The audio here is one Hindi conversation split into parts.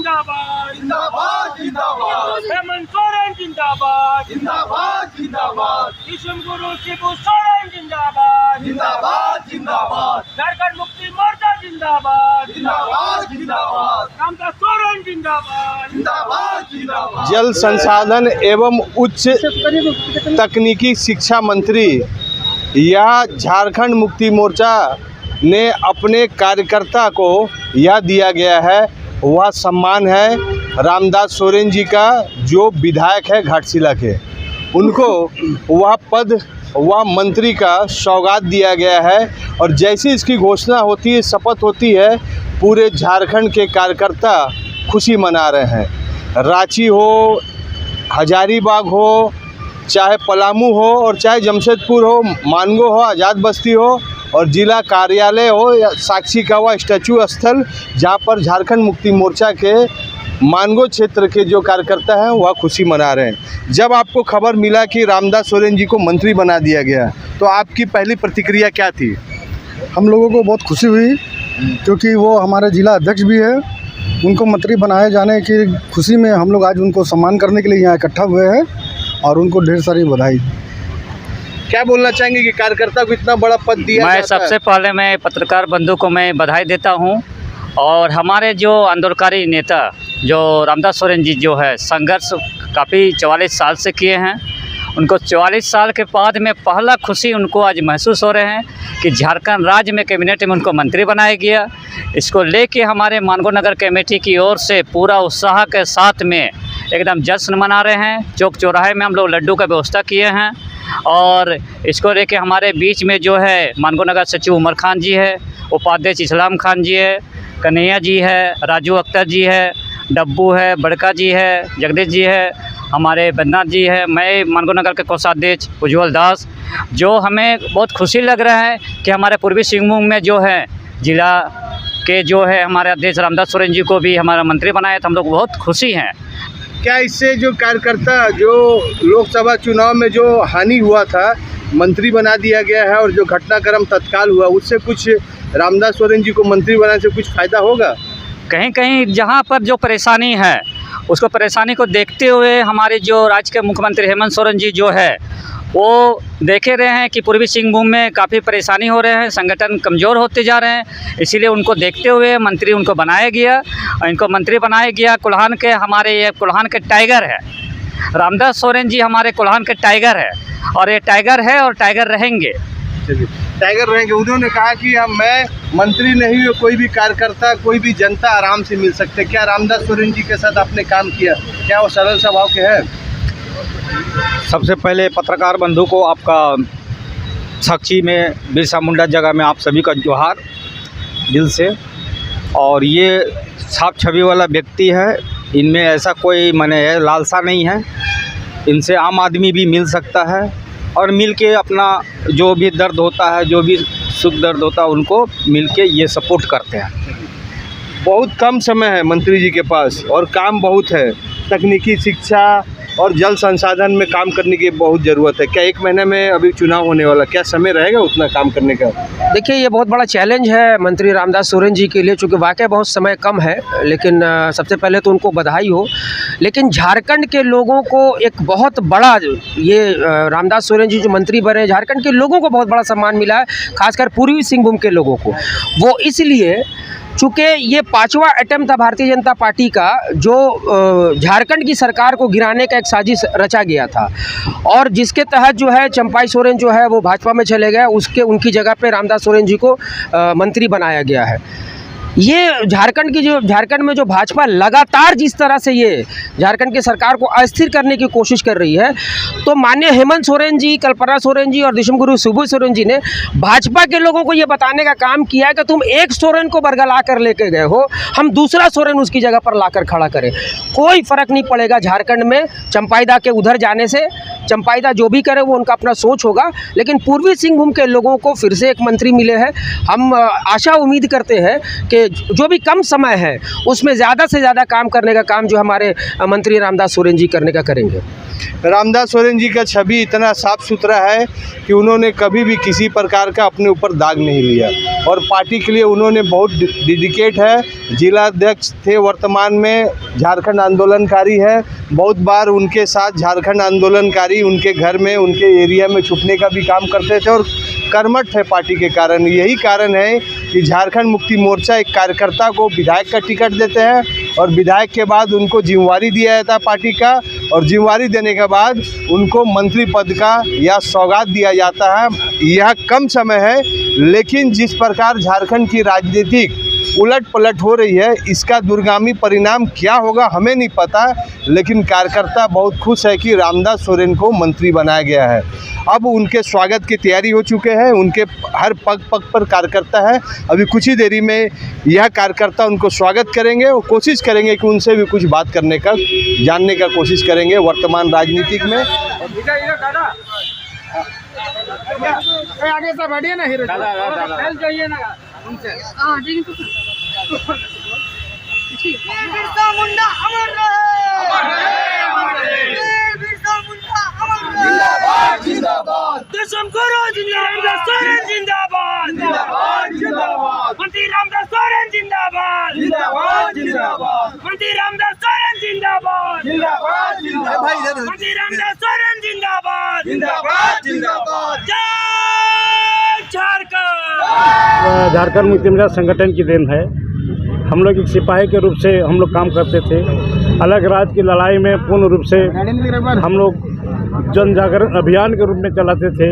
जिंदाबाद जिंदाबाद जिंदाबाद हेमंत सोरेन जिंदाबाद जिंदाबाद जिंदाबाद विश्व गुरु शिबू सोरेन जिंदाबाद जिंदाबाद जिंदाबाद झारखंड मुक्ति मोर्चा जिंदाबाद जिंदाबाद जिंदाबाद रामदास सोरेन जिंदाबाद जिंदाबाद जिंदाबाद। जल संसाधन एवं उच्च तकनीकी शिक्षा मंत्री या झारखंड मुक्ति मोर्चा ने अपने कार्यकर्ता को यह दिया गया है, वह सम्मान है रामदास सोरेन जी का जो विधायक है घाटशिला के। उनको वह पद वह मंत्री का सौगात दिया गया है और जैसे इसकी घोषणा होती है, शपथ होती है, पूरे झारखंड के कार्यकर्ता खुशी मना रहे हैं। रांची हो, हजारीबाग हो, चाहे पलामू हो और चाहे जमशेदपुर हो, मानगो हो, आज़ाद बस्ती हो और जिला कार्यालय हो या साक्षी का हुआ स्टैचू स्थल, जहां पर झारखंड मुक्ति मोर्चा के मानगो क्षेत्र के जो कार्यकर्ता हैं वह खुशी मना रहे हैं। जब आपको खबर मिला कि रामदास सोरेन जी को मंत्री बना दिया गया तो आपकी पहली प्रतिक्रिया क्या थी? हम लोगों को बहुत खुशी हुई क्योंकि वो हमारे जिला अध्यक्ष भी है। उनको मंत्री बनाए जाने की खुशी में हम लोग आज उनको सम्मान करने के लिए यहाँ इकट्ठा हुए हैं और उनको ढेर सारी बधाई। क्या बोलना चाहेंगे कि कार्यकर्ता को इतना बड़ा पद दिया मैं जाता है? सबसे पहले मैं पत्रकार बंधु को मैं बधाई देता हूं और हमारे जो आंदोलनकारी नेता जो रामदास सोरेन जी जो है संघर्ष काफ़ी 44 साल से किए हैं, उनको 44 साल के बाद में पहला खुशी उनको आज महसूस हो रहे हैं कि झारखंड राज्य में कैबिनेट में उनको मंत्री बनाया गया। इसको लेके हमारे मानगो नगर कमेटी की ओर से पूरा उत्साह के साथ में एकदम जश्न मना रहे हैं। चौक चौराहे में हम लोग लड्डू का व्यवस्था किए हैं और इसको लेके हमारे बीच में जो है मानगो नगर सचिव उमर खान जी है, उपाध्यक्ष इस्लाम खान जी है, कन्हैया जी है, राजू अख्तर जी है, डब्बू है, बड़का जी है, जगदीश जी है, हमारे बदनाथ जी है, मैं मानगो नगर के कोषाध्यक्ष उज्ज्वल दास। जो हमें बहुत खुशी लग रहा है कि हमारे पूर्वी सिंहभूम में जो है जिला के जो है हमारे अध्यक्ष रामदास सोरेन जी को भी हमारा मंत्री बनाया, तो हम लोग बहुत खुशी हैं। क्या इससे जो कार्यकर्ता जो लोकसभा चुनाव में जो हानि हुआ था, मंत्री बना दिया गया है और जो घटनाक्रम तत्काल हुआ, उससे कुछ रामदास सोरेन जी को मंत्री बनाने से कुछ फ़ायदा होगा? कहीं कहीं जहाँ पर जो परेशानी है उसको परेशानी को देखते हुए हमारे जो राज्य के मुख्यमंत्री हेमंत सोरेन जी जो है वो देखे रहे हैं कि पूर्वी सिंहभूम में काफ़ी परेशानी हो रहे हैं, संगठन कमज़ोर होते जा रहे हैं, इसीलिए उनको देखते हुए मंत्री उनको बनाया गया। इनको मंत्री बनाया गया। कुल्हान के हमारे ये कुल्हान के टाइगर है, रामदास सोरेन जी हमारे कुल्हान के टाइगर है और ये टाइगर है और टाइगर रहेंगे। टाइगर रहेंगे। उन्होंने कहा कि अब मैं मंत्री नहीं हूँ, कोई भी कार्यकर्ता, कोई भी जनता आराम से मिल सकते। क्या रामदास सोरेन जी के साथ आपने काम किया? क्या वो सरल स्वभाव के हैं? सबसे पहले पत्रकार बंधु को आपका साक्षी में बिरसा मुंडा जगह में आप सभी का जोहार दिल से। और ये साफ छवि वाला व्यक्ति है, इनमें ऐसा कोई माने लालसा नहीं है। इनसे आम आदमी भी मिल सकता है और मिल के अपना जो भी दर्द होता है, जो भी सुख दर्द होता है, उनको मिल के ये सपोर्ट करते हैं। बहुत कम समय है मंत्री जी के पास और काम बहुत है। तकनीकी शिक्षा और जल संसाधन में काम करने की बहुत ज़रूरत है। क्या एक महीने में अभी चुनाव होने वाला, क्या समय रहेगा उतना काम करने का? देखिए, ये बहुत बड़ा चैलेंज है मंत्री रामदास सोरेन जी के लिए, चूँकि वाकई बहुत समय कम है। लेकिन सबसे पहले तो उनको बधाई हो। लेकिन झारखंड के लोगों को एक बहुत बड़ा ये रामदास सोरेन जी जो मंत्री बने, झारखंड के लोगों को बहुत बड़ा सम्मान मिला है, खासकर पूर्वी सिंहभूम के लोगों को। वो इसलिए चूँकि ये 5वां अटेम्प्ट था भारतीय जनता पार्टी का, जो झारखंड की सरकार को गिराने का एक साजिश रचा गया था और जिसके तहत जो है चंपाई सोरेन जो है वो भाजपा में चले गए, उनकी जगह पे रामदास सोरेन जी को मंत्री बनाया गया है। ये झारखंड में जो भाजपा लगातार जिस तरह से ये झारखंड की सरकार को अस्थिर करने की कोशिश कर रही है, तो माननीय हेमंत सोरेन जी, कल्पना सोरेन जी और विश्वगुरु शिबू सोरेन जी ने भाजपा के लोगों को ये बताने का काम किया है कि तुम एक सोरेन को बरगला कर लेके गए हो, हम दूसरा सोरेन उसकी जगह पर लाकर खड़ा करें। कोई फर्क नहीं पड़ेगा झारखंड में चंपाईदा के उधर जाने से। चंपाईदा जो भी करे वो उनका अपना सोच होगा, लेकिन पूर्वी सिंहभूम के लोगों को फिर से एक मंत्री मिले हैं। हम आशा उम्मीद करते हैं कि जो भी कम समय है उसमें ज़्यादा से ज़्यादा काम करने का काम जो हमारे मंत्री रामदास सोरेन जी करने का करेंगे। रामदास सोरेन जी का छवि इतना साफ सुथरा है कि उन्होंने कभी भी किसी प्रकार का अपने ऊपर दाग नहीं लिया और पार्टी के लिए उन्होंने बहुत डेडिकेट है। जिला अध्यक्ष थे, वर्तमान में झारखंड आंदोलनकारी है। बहुत बार उनके साथ झारखंड आंदोलनकारी उनके घर में, उनके एरिया में छुपने का भी काम करते थे और कर्मठ है पार्टी के कारण। यही कारण है कि झारखंड मुक्ति मोर्चा एक कार्यकर्ता को विधायक का टिकट देते हैं और विधायक के बाद उनको जिम्मेवारी दिया जाता है पार्टी का, और जिम्मेवारी देने के बाद उनको मंत्री पद का या सौगात दिया जाता है। यह कम समय है, लेकिन जिस प्रकार झारखंड की राजनीतिक उलट पलट हो रही है, इसका दूरगामी परिणाम क्या होगा हमें नहीं पता, लेकिन कार्यकर्ता बहुत खुश है कि रामदास सोरेन को मंत्री बनाया गया है। अब उनके स्वागत की तैयारी हो चुके हैं, उनके हर पग पग पर कार्यकर्ता है। अभी कुछ ही देरी में यह कार्यकर्ता उनको स्वागत करेंगे और कोशिश करेंगे कि उनसे भी कुछ बात करने का, जानने का कोशिश करेंगे वर्तमान राजनीतिक में। आगे से बढ़िए ना हीरो जाइए ना उनसे। बिरसा मुंडा अमर रहे, बिरसा मुंडा अमर रहे। जिंदाबाद दशम गुरु जिंदाबाद, सोरेन जिंदाबाद, जिंदाबाद जिंदाबाद मंत्री रामदास सोरेन जिंदाबाद, जिंदाबाद जिंदाबाद मंत्री रामदास सोरेन जिंदाबाद, जिंदाबाद जिंदाबाद मंत्री रामदास सोरेन जिंदाबाद, जिंदाबाद जिंदाबाद जय झारखंड। झारखंड मुक्ति मोर्चा संगठन की देन है। हम लोग एक सिपाही के रूप से हम लोग काम करते थे। अलग राज्य की लड़ाई में पूर्ण रूप से हम लोग जन जागरण अभियान के रूप में चलाते थे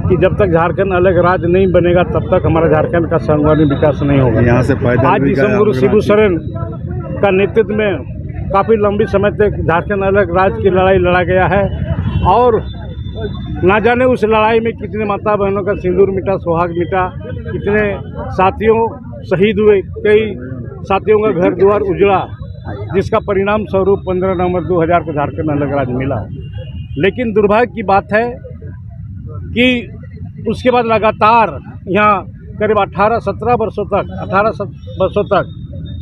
कि जब तक झारखंड अलग राज्य नहीं बनेगा तब तक हमारा झारखंड का सर्वांगीण विकास नहीं होगा। यहाँ से आज विश्वगुरु शिबू सोरेन का नेतृत्व में काफ़ी लंबी समय तक झारखंड अलग राज्य की लड़ाई लड़ा गया है और ना जाने उस लड़ाई में कितने माता बहनों का सिंदूर मिटा, सुहाग मिटा, कितने साथियों शहीद हुए, कई साथियों का घर द्वार उजड़ा, जिसका परिणाम स्वरूप 15 नवंबर 2000 को झारखंड अलग राज्य मिला। लेकिन दुर्भाग्य की बात है कि उसके बाद लगातार यहाँ करीब 18-17 वर्षों तक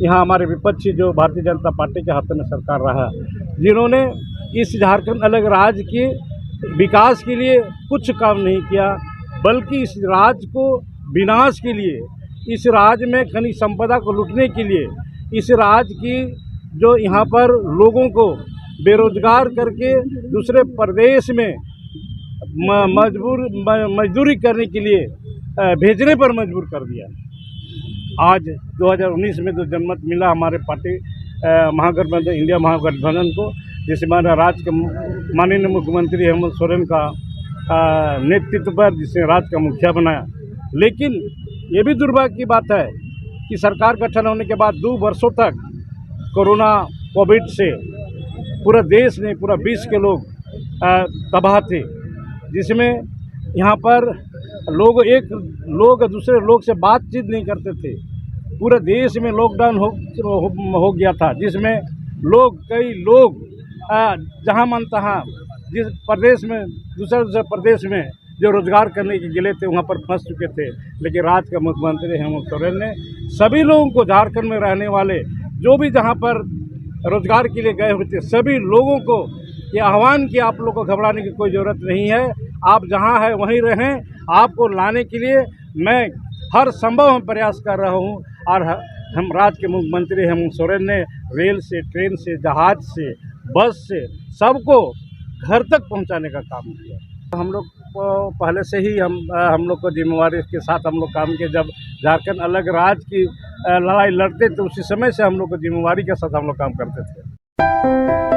यहाँ हमारे विपक्षी जो भारतीय जनता पार्टी के हाथों में सरकार रहा, जिन्होंने इस झारखंड अलग राज्य के विकास के लिए कुछ काम नहीं किया, बल्कि इस राज्य को विनाश के लिए, इस राज्य में खनिज संपदा को लूटने के लिए, इस राज्य की जो यहाँ पर लोगों को बेरोजगार करके दूसरे प्रदेश में मजदूरी करने के लिए भेजने पर मजबूर कर दिया। आज 2019 में जो जनमत मिला हमारे पार्टी महागठबंधन, इंडिया महागठबंधन को, जिसमें राज्य के माननीय मुख्यमंत्री हेमंत सोरेन का नेतृत्व पर जिसने राज्य का मुखिया बनाया। लेकिन ये भी दुर्भाग्य की बात है कि सरकार गठन होने के बाद 2 वर्षों तक कोविड से पूरा देश ने, पूरा विश्व के लोग तबाह थे, जिसमें यहाँ पर लोग दूसरे लोग से बातचीत नहीं करते थे। पूरे देश में लॉकडाउन हो गया था, जिसमें कई लोग जहाँ मन तहाँ जिस प्रदेश में दूसरे प्रदेश में जो रोजगार करने के गिले थे वहाँ पर फंस चुके थे। लेकिन राज्य का मुख्यमंत्री हेमंत सोरेन ने सभी लोगों को, झारखंड में रहने वाले जो भी जहाँ पर रोजगार के लिए गए हुए थे, सभी लोगों को ये आह्वान किया, आप लोगों को घबराने की कोई ज़रूरत नहीं है, आप जहाँ हैं वहीं रहें। आपको लाने के लिए मैं हर संभव प्रयास कर रहा हूँ। और हम राज्य के मुख्यमंत्री हेमंत सोरेन ने रेल से, ट्रेन से, जहाज से, बस से सबको घर तक पहुंचाने का काम किया। हम लोग पहले से ही हम लोग को जिम्मेवारी के साथ हम लोग काम किए। जब झारखंड अलग राज्य की लड़ाई लड़ते तो उसी समय से हम लोग को जिम्मेवारी के साथ हम लोग काम करते थे।